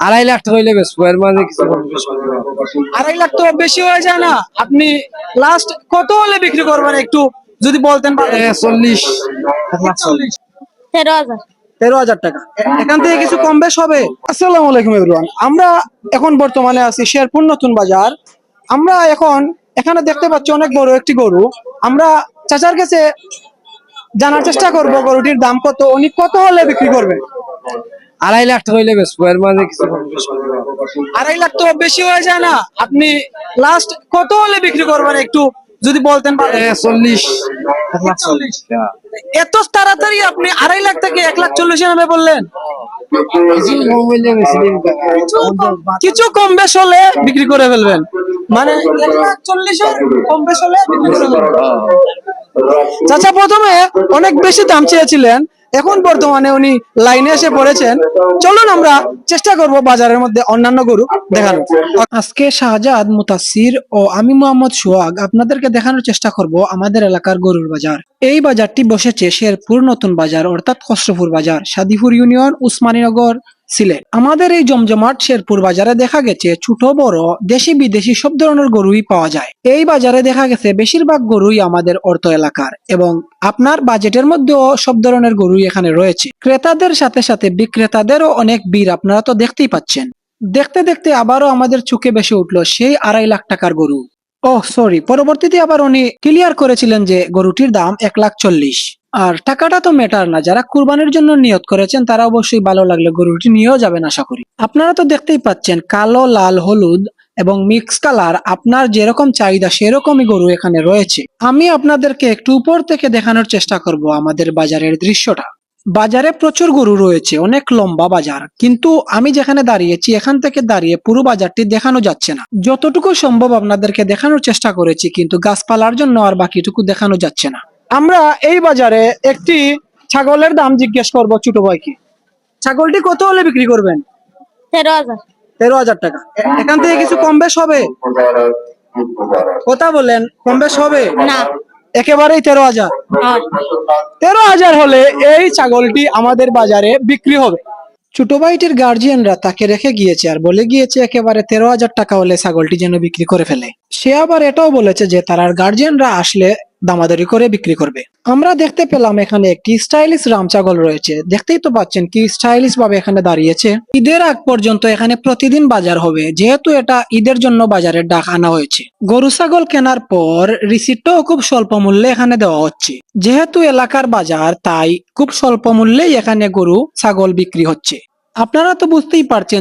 2.5 লাখ টাকা হইলে বেচবো, এর মাঝে কিছু কম বেশি করবো না। 2.5 লাখ তো বেশি হয়ে যায় না? আপনি লাস্ট কত হলে বিক্রি করবেন একটু যদি বলতেন। 40, 1,40,000। 13,000। 13,000 টাকা। এখান থেকে কিছু কম বেশ হবে। আসসালামু আলাইকুম এভরিওয়ান, আমরা এখন বর্তমানে আছি শেরপুর নতুন বাজার। আমরা এখন এখানে দেখতে পাচ্ছি অনেক বড় একটি গরু। আমরা চাচার কাছে জানার চেষ্টা করব গরুটির দাম কত, উনি কত হলে বিক্রি করবেন। 2.5 লাখ টাকা হইলে বেচবো, এর মাঝে কিছু কম বেশি করবো না। 2.5 লাখ তো বেশি হয়ে যায় না? আপনি লাস্ট কত হলে বিক্রি করবেন একটু যদি বলতেন। 40, 1,40,000। এত তাড়াতাড়ি আপনি 2.5 লাখ থেকে 1,40,000 নামে বললেন? কিছু কম হইলে বেশি দিন টাকা। কিছু কম বেশ হলে বিক্রি করে ফেলবেন, মানে 1,40,000 কম বেশ হলে বিক্রি করে ফেলবেন। চাচা প্রথমে অনেক বেশি দাম চেয়েছিলেন, এখন বর্তমানে উনি লাইনে এসে পড়েছেন। চলুন আমরা চেষ্টা করব বাজারের মধ্যে অন্যান্য গরু দেখানোর। আজকে শাহজাদ মুতাসির ও আমি মোহাম্মদ সোহাগ আপনাদেরকে দেখানোর চেষ্টা করব আমাদের এলাকার গরুর বাজার। এই বাজারটি বসেছে শেরপুর নতুন বাজার অর্থাৎ খসরপুর বাজার, সাদিপুর ইউনিয়ন, উসমানীনগর, সিলেট। আমাদের এই জমজমাট শেরপুর বাজারে দেখা গেছে ছোট বড় দেশি বিদেশি সব ধরনের গরুই পাওয়া যায়। এই বাজারে দেখা গেছে বেশিরভাগ গরুই আমাদের অর্থ এলাকার এবং আপনার বাজেটের মধ্যেও সব ধরনের গরুই এখানে রয়েছে। ক্রেতাদের সাথে সাথে বিক্রেতাদেরও অনেক ভিড় আপনারা তো দেখতেই পাচ্ছেন। দেখতে দেখতে আবারও আমাদের চোখে বেশি উঠলো সেই 2.5 লাখ টাকার গরু। সরি, পরবর্তীতে আবার উনি ক্লিয়ার করেছিলেন যে গরুটির দাম 1,40,000। আর টাকাটা তো ম্যাটার না, যারা কুরবানির জন্য নিয়ত করেছেন তারা অবশ্যই ভালো লাগলে গরুটি নিয়েও যাবেন আশা করি। আপনারা তো দেখতেই পাচ্ছেন কালো, লাল, হলুদ এবং মিক্স কালার, আপনার যেরকম চাহিদা সেরকমই গরু এখানে রয়েছে। আমি আপনাদেরকে একটু উপর থেকে দেখানোর চেষ্টা করব আমাদের বাজারের দৃশ্যটা। বাজারে প্রচুর গরু রয়েছে, অনেক লম্বা বাজার, কিন্তু আমি যেখানে দাঁড়িয়েছি এখান থেকে দাঁড়িয়ে পুরো বাজারটি দেখানো যাচ্ছে না। যতটুকু সম্ভব আপনাদেরকে দেখানোর চেষ্টা করেছি, কিন্তু গাছপালার জন্য আর বাকিটুকু দেখানো যাচ্ছে না। আমরা এই বাজারে একটি ছাগলের দাম জিজ্ঞেস করব ছোট ভাইকে। ছাগলটি কত হলে বিক্রি করবেন? 13,000। 13,000 টাকা। এখান থেকে কিছু কম বেশ হবে? কথা বলেন, কম বেশ হবে না। একেবারেই 13,000? হ্যাঁ। 13,000 হলে এই ছাগলটি আমাদের বাজারে বিক্রি হবে। ছোট ভাইটির গার্জিয়ানরা তাকে রেখে গিয়েছে আর বলে গিয়েছে একেবারে 13,000 টাকা হলে ছাগলটি যেন বিক্রি করে ফেলে। সে আবার এটাও বলেছে যে তার গার্জিয়ানরা আসলে দামাদারি করে বিক্রি করবে। আমরা দেখতে পেলাম এখানে একটি স্টাইলিশ রাম ছাগল রয়েছে, দেখতেই তো পাচ্ছেন কি স্টাইলিশ ভাবে এখানে দাঁড়িয়েছে। ঈদের আগ পর্যন্ত এখানে প্রতিদিন বাজার হবে, যেহেতু এটা ঈদের জন্য বাজারের ডাক আনা হয়েছে। গরু ছাগল কেনার পর রিসিপ্টও খুব স্বল্প মূল্যে এখানে দেওয়া হচ্ছে। যেহেতু এলাকার বাজার, তাই খুব স্বল্প মূল্যেই এখানে গরু ছাগল বিক্রি হচ্ছে। আপনারা তো বুঝতেই পারছেন